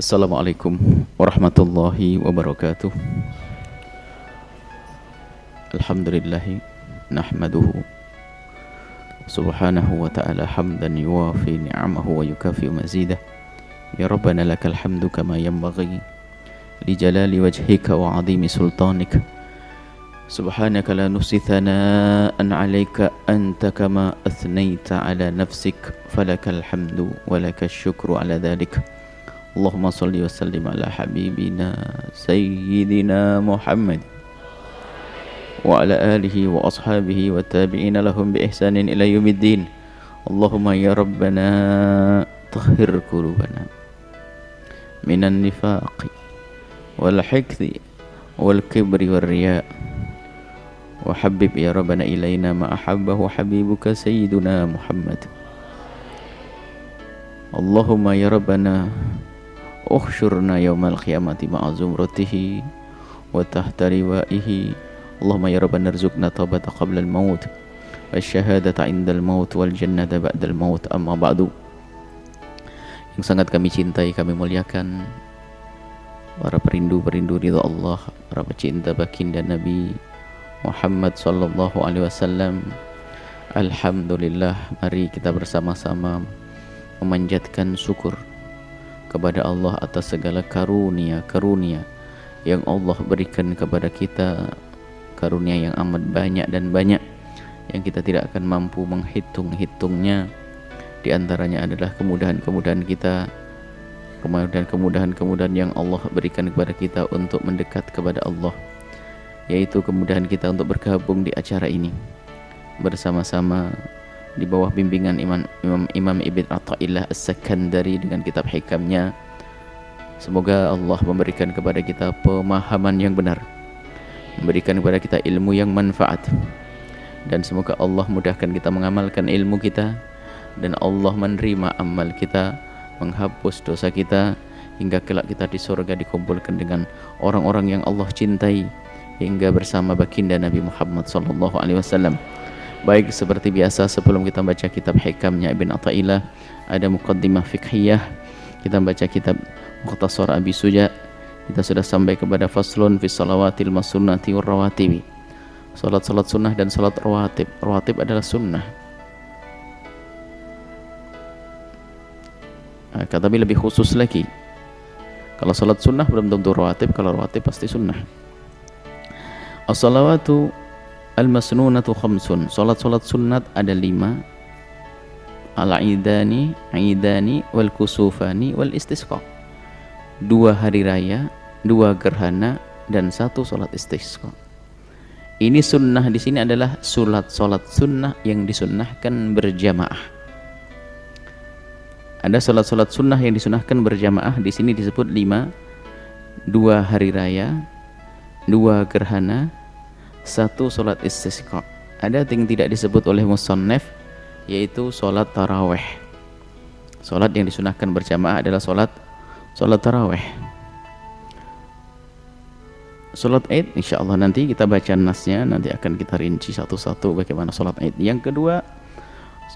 Assalamualaikum warahmatullahi wabarakatuh. Alhamdulillahi nahmaduhu subhanahu wa ta'ala hamdan yuwafi ni'amahu wa yukafi mazidah. Ya Rabbana lakal hamdu kama yanbaghi li jalali wajhika wa 'azimi sultanik. Subhanaka la nuhsi thana'an 'alaika anta kama athnaita 'ala nafsik falakal hamdu wa lakal syukru 'ala dhalik. Allahumma salli wa sallim ala habibina sayyidina Muhammad wa ala alihi wa ashabihi wa tabi'ina lahum bi ihsanin ila yaumiddin. Allahumma ya Rabbana tahhir qulubana minan nifaqi wal hikdi wal kibri wal riya wa habib ya Rabbana ilayna ma ahabbahu habibuka sayyiduna Muhammad. Allahumma ya Rabbana ukhsyurna yawmal qiyamati ma'a zumratihi wa tahta liwa'ihi. Allahumma ya Rabbana arzuqna taubata qabla al-maut wa syahadata indal maut wal jannata ba'dal maut. Amma ba'du. Yang sangat kami cintai, kami muliakan para perindu-perindu ridha Allah, para pecinta baginda Nabi Muhammad sallallahu alaihi wasallam. Alhamdulillah, mari kita bersama-sama memanjatkan syukur kepada Allah atas segala karunia-karunia yang Allah berikan kepada kita, karunia yang amat banyak dan banyak yang kita tidak akan mampu menghitung-hitungnya. Di antaranya adalah kemudahan-kemudahan kita, kemudahan-kemudahan yang Allah berikan kepada kita untuk mendekat kepada Allah, yaitu kemudahan kita untuk bergabung di acara ini bersama-sama di bawah bimbingan Imam Ibn Atha'illah As-Sakandari dengan kitab hikamnya. Semoga Allah memberikan kepada kita pemahaman yang benar, memberikan kepada kita ilmu yang manfaat, dan semoga Allah mudahkan kita mengamalkan ilmu kita, dan Allah menerima amal kita, menghapus dosa kita, hingga kelak kita di surga dikumpulkan dengan orang-orang yang Allah cintai, hingga bersama baginda Nabi Muhammad sallallahu alaihi wasallam. Baik, seperti biasa sebelum kita baca kitab hikamnya Ibn Atha'illah, ada muqaddimah fiqhiyah. Kita baca kitab Mukhtasar Abi Suja. Kita sudah sampai kepada faslun fi salawatil masunnati war rawatibi. Salat-salat sunnah dan salat rawatib. Rawatib adalah sunnah. Tapi lebih khusus lagi, kalau salat sunnah belum tentu rawatib, kalau rawatib pasti sunnah. As-salawatu al-masnunatu khamsun. Salat-salat sunnat ada 5. Al-idani, idani, wal kusufani, wal istisqa. 2 hari raya, 2 gerhana, dan 1 salat istisqa. Ini sunnah di sini adalah salat sunnah yang disunnahkan berjamaah. Ada salat sunnah yang disunnahkan berjamaah, di sini disebut 5. 2 hari raya, 2 gerhana, 1 salat istisqa. Ada yang tidak disebut oleh musannaf, yaitu salat tarawih. Salat yang disunahkan berjamaah adalah salat tarawih. Salat Id insyaallah nanti kita baca nasnya, nanti akan kita rinci satu-satu bagaimana salat Id. Yang kedua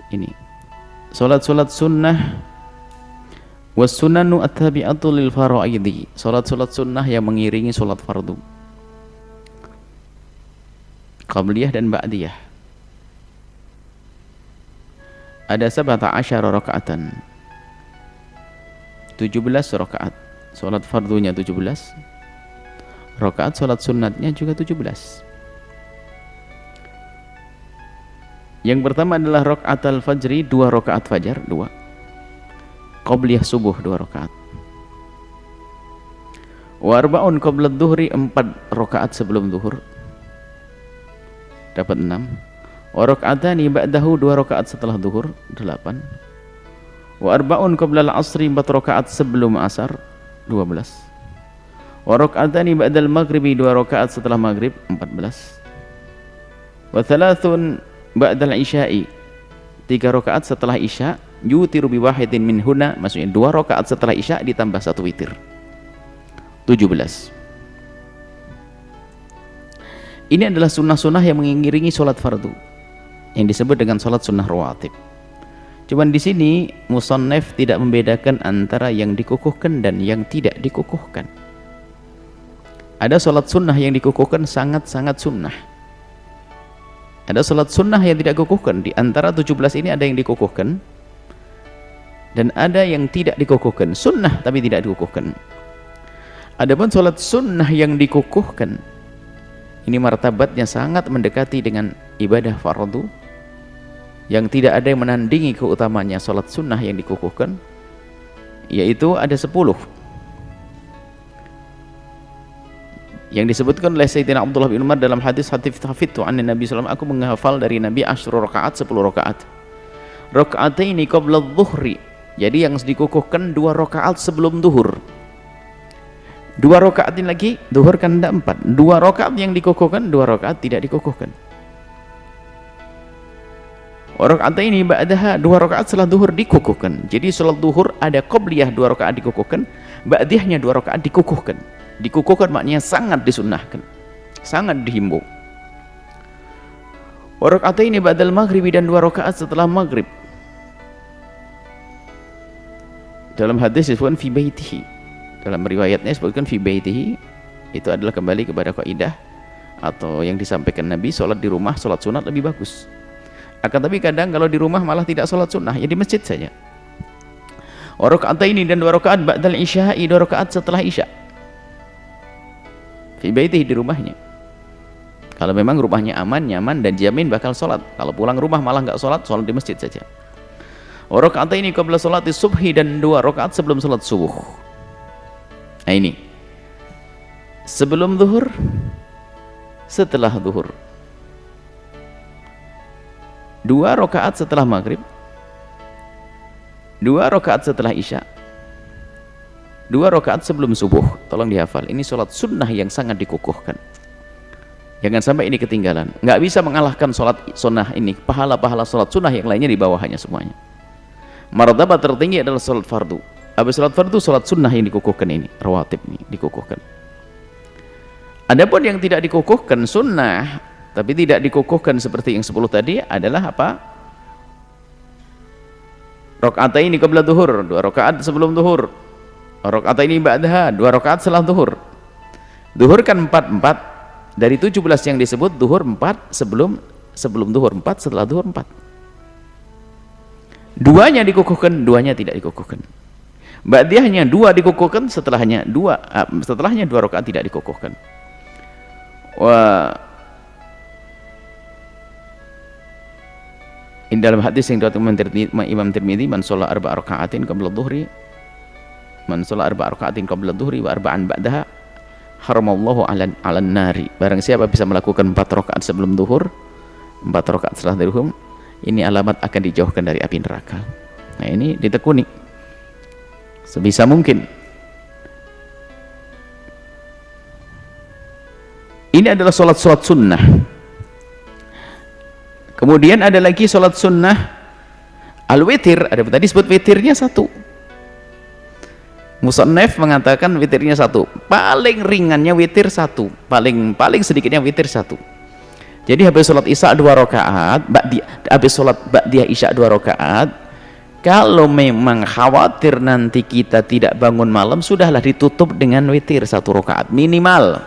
ini salat sunnah was sunanu at-tabi'atu lil faraidi. Salat sunnah yang mengiringi salat fardu, qabliyah dan ba'diyah. Ada 17 rakaatan, 17 rakaat. Salat fardunya 17 rakaat, salat sunnatnya juga 17. Yang pertama adalah rakaat al-fajri, 2 rakaat fajar, 2. Qabliyah subuh 2 rakaat. Wa arba'un qabla adh-dhuhri, 4 rakaat sebelum zuhur, dapat 6. Wa raka'atani ba'dahu, 2 rakaat setelah zuhur, 8. Wa arba'un qabla al-'asri, 4 rakaat sebelum asar, 12. Wa raka'atani ba'dal maghribi, 2 rakaat setelah maghrib, 14. Wa thalathun ba'dal isya'i, 3 rakaat setelah isya, yutiru bi wahidin min huna, maksudnya 2 rakaat setelah isya ditambah 1 witir, 17. Ini adalah sunnah-sunnah yang mengiringi sholat fardu, yang disebut dengan sholat sunnah rawatib. Cuman di sini musannaf tidak membedakan antara yang dikukuhkan dan yang tidak dikukuhkan. Ada sholat sunnah yang dikukuhkan sangat-sangat sunnah. Ada sholat sunnah yang tidak dikukuhkan. Di antara 17 ini ada yang dikukuhkan dan ada yang tidak dikukuhkan. Sunnah tapi tidak dikukuhkan. Adapun sholat sunnah yang dikukuhkan, ini martabatnya sangat mendekati dengan ibadah fardu, yang tidak ada yang menandingi keutamanya sholat sunnah yang dikukuhkan, yaitu ada 10 yang disebutkan oleh Sayyidina Abdullah bin Umar dalam hadis hafidtu an Nabi SAW, aku menghafal dari Nabi 10 rakaat, 10 rakaat. Rakaataini qabla dhuhri, jadi yang dikukuhkan 2 rakaat sebelum duhur. 2 rakaat ini lagi, duhur kan ada 4, 2 rakaat yang dikukuhkan, 2 rakaat tidak dikukuhkan. Rakaat ini ba'daha, 2 rakaat setelah duhur dikukuhkan. Jadi salat duhur ada qabliyah 2 rakaat dikukuhkan, ba'diyahnya 2 rakaat dikukuhkan. Dikukuhkan maknanya sangat disunnahkan, sangat dihimbau. Rakaat ini ba'dal maghribi, dan 2 rakaat setelah maghrib. Dalam hadis disebutkan fi baitihi, dalam riwayatnya disebutkan fi baitihi, itu adalah kembali kepada kaidah atau yang disampaikan Nabi, sholat di rumah, sholat sunat lebih bagus. Akan tapi kadang kalau di rumah malah tidak sholat sunnah, ya di masjid saja. Rakaat ini dan 2 rakaat ba'dal isya'i, 2 rakaat setelah isya. Fi baitihi, di rumahnya. Kalau memang rumahnya aman, nyaman dan jamin bakal sholat. Kalau pulang rumah malah nggak sholat, sholat di masjid saja. Rakaat ini qabla sholati subhi, dan 2 rakaat sebelum sholat subuh. Nah ini sebelum zuhur, setelah zuhur. 2 rakaat setelah maghrib, 2 rakaat setelah isya, 2 rakaat sebelum subuh. Tolong dihafal, ini sholat sunnah yang sangat dikukuhkan. Jangan sampai ini ketinggalan. Nggak bisa mengalahkan sholat sunnah ini. Pahala-pahala sholat sunnah yang lainnya di bawahnya semuanya. Martabat tertinggi adalah sholat fardu. Habis sholat fardu, sholat sunnah yang dikukuhkan ini, rawatib ini dikukuhkan. Adapun yang tidak dikukuhkan sunnah tapi tidak dikukuhkan seperti yang 10 tadi adalah apa? Rakaataini qabla duhur, 2 rakaat sebelum duhur. Rakaataini ba'daha, 2 rakaat setelah duhur. Duhur kan 4 dari 17 yang disebut, duhur 4 sebelum duhur, 4 setelah duhur 4. 2-nya dikukuhkan, 2-nya tidak dikukuhkan. Ba'diyahnya 2 dikukuhkan, setelahnya 2 rakaat tidak dikukuhkan. Ini dalam hadis yang diriwayatkan Imam Tirmidzi, man shalla 4 raka'atin qabla dhuhri, man shalla 4 raka'atin qabla dhuhri wa 4 ba'daha haramallahu 'alan nari. Barang siapa bisa melakukan 4 rakaat sebelum zuhur, 4 rakaat setelah zuhur, ini alamat akan dijauhkan dari api neraka. Nah ini ditekuni sebisa mungkin. Ini adalah sholat-sholat sunnah. Kemudian ada lagi sholat sunnah al-witir. Ada tadi sebut witirnya 1. Musannaf mengatakan witirnya 1. Paling ringannya witir 1. Paling sedikitnya witir 1. Jadi habis sholat isya 2 rakaat, habis sholat ba'diyah isya 2 rakaat. Kalau memang khawatir nanti kita tidak bangun malam, sudahlah ditutup dengan witir 1 rakaat minimal.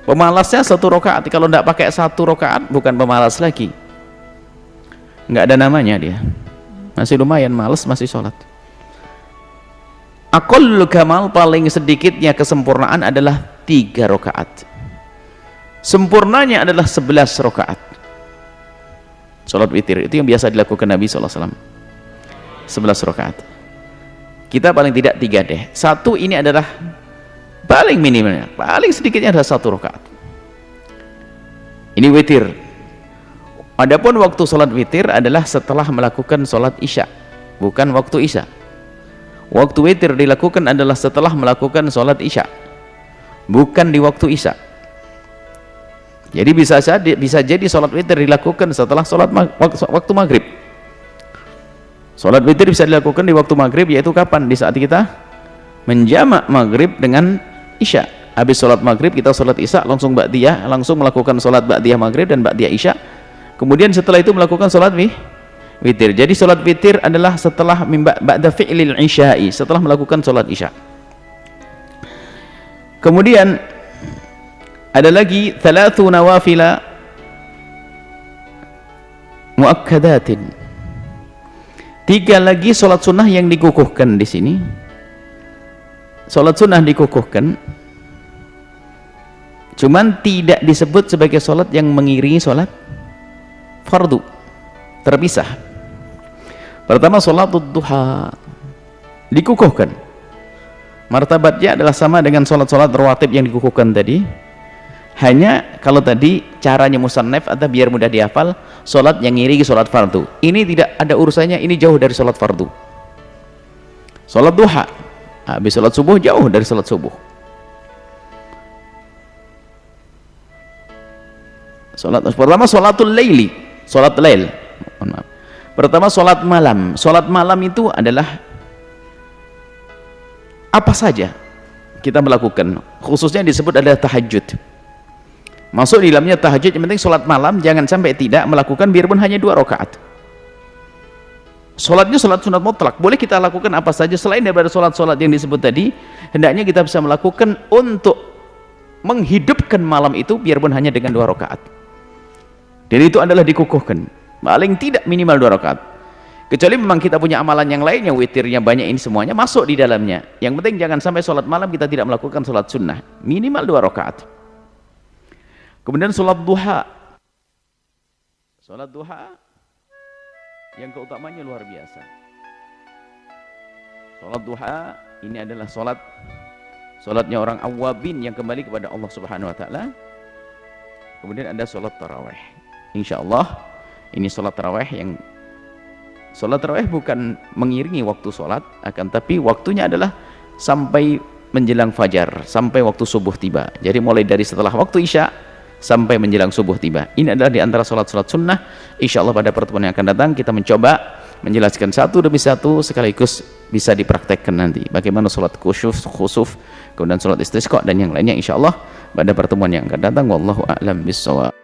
Pemalasnya 1 rakaat. Kalau tidak pakai 1 rakaat bukan pemalas lagi, nggak ada namanya dia, masih lumayan malas, masih sholat. Aqallul kamal, paling sedikitnya kesempurnaan adalah 3 rakaat. Sempurnanya adalah 11 rakaat. Sholat witir itu yang biasa dilakukan Nabi SAW, 11 rakaat. Kita paling tidak 3 deh. 1 ini adalah paling minimalnya, paling sedikitnya adalah 1 rakaat. Ini witir. Adapun waktu sholat witir adalah setelah melakukan sholat isya, bukan waktu isya. Waktu witir dilakukan adalah setelah melakukan sholat isya, bukan di waktu isya. Jadi bisa jadi sholat witir dilakukan setelah sholat waktu maghrib. Sholat witir bisa dilakukan di waktu maghrib, yaitu kapan? Di saat kita menjamak maghrib dengan isya. Habis sholat maghrib kita sholat isya, langsung melakukan sholat ba'diyah maghrib dan ba'diyah isya. Kemudian setelah itu melakukan sholat witir. Jadi sholat witir adalah setelah ba'da fi'lil isya'i, setelah melakukan sholat isya. Kemudian ada lagi thalathu nawafila muakkadatin, 3 lagi sholat sunnah yang dikukuhkan di sini. Sholat sunnah dikukuhkan, cuman tidak disebut sebagai sholat yang mengiringi sholat fardu, terpisah. Pertama, sholatul duha dikukuhkan, martabatnya adalah sama dengan sholat-sholat rawatib yang dikukuhkan tadi. Hanya kalau tadi caranya musannaf atau biar mudah dihafal, sholat yang ngiringi sholat fardu, ini tidak ada urusannya, ini jauh dari sholat fardu. Sholat duha habis sholat subuh, jauh dari sholat subuh. Pertama sholatul laili, sholat lail. Maaf. Pertama sholat malam. Sholat malam itu adalah apa saja kita melakukan, khususnya disebut adalah tahajud. Masuk di dalamnya tahajud, yang penting sholat malam jangan sampai tidak melakukan biarpun hanya 2 rakaat. Sholatnya sholat sunat mutlak, boleh kita lakukan apa saja selain daripada sholat-sholat yang disebut tadi. Hendaknya kita bisa melakukan untuk menghidupkan malam itu biarpun hanya dengan 2 rakaat. Dan itu adalah dikukuhkan, paling tidak minimal 2 rakaat. Kecuali memang kita punya amalan yang lain yang witirnya banyak, ini semuanya masuk di dalamnya. Yang penting jangan sampai sholat malam kita tidak melakukan sholat sunnah, minimal 2 rakaat. Kemudian sholat duha. Sholat duha yang keutamanya luar biasa. Sholat duha ini adalah sholatnya orang awabin yang kembali kepada Allah Subhanahu wa taala. Kemudian ada sholat tarawih. Insyaallah ini sholat tarawih, yang sholat tarawih bukan mengiringi waktu sholat, akan tapi waktunya adalah sampai menjelang fajar, sampai waktu subuh tiba. Jadi mulai dari setelah waktu isya sampai menjelang subuh tiba. Ini adalah di antara sholat-sholat sunnah. Insyaallah pada pertemuan yang akan datang kita mencoba menjelaskan satu demi satu, sekaligus bisa dipraktekkan nanti bagaimana sholat khusuf, kemudian sholat istisqa dan yang lainnya insyaallah pada pertemuan yang akan datang. Wallahu a'lam bishawab.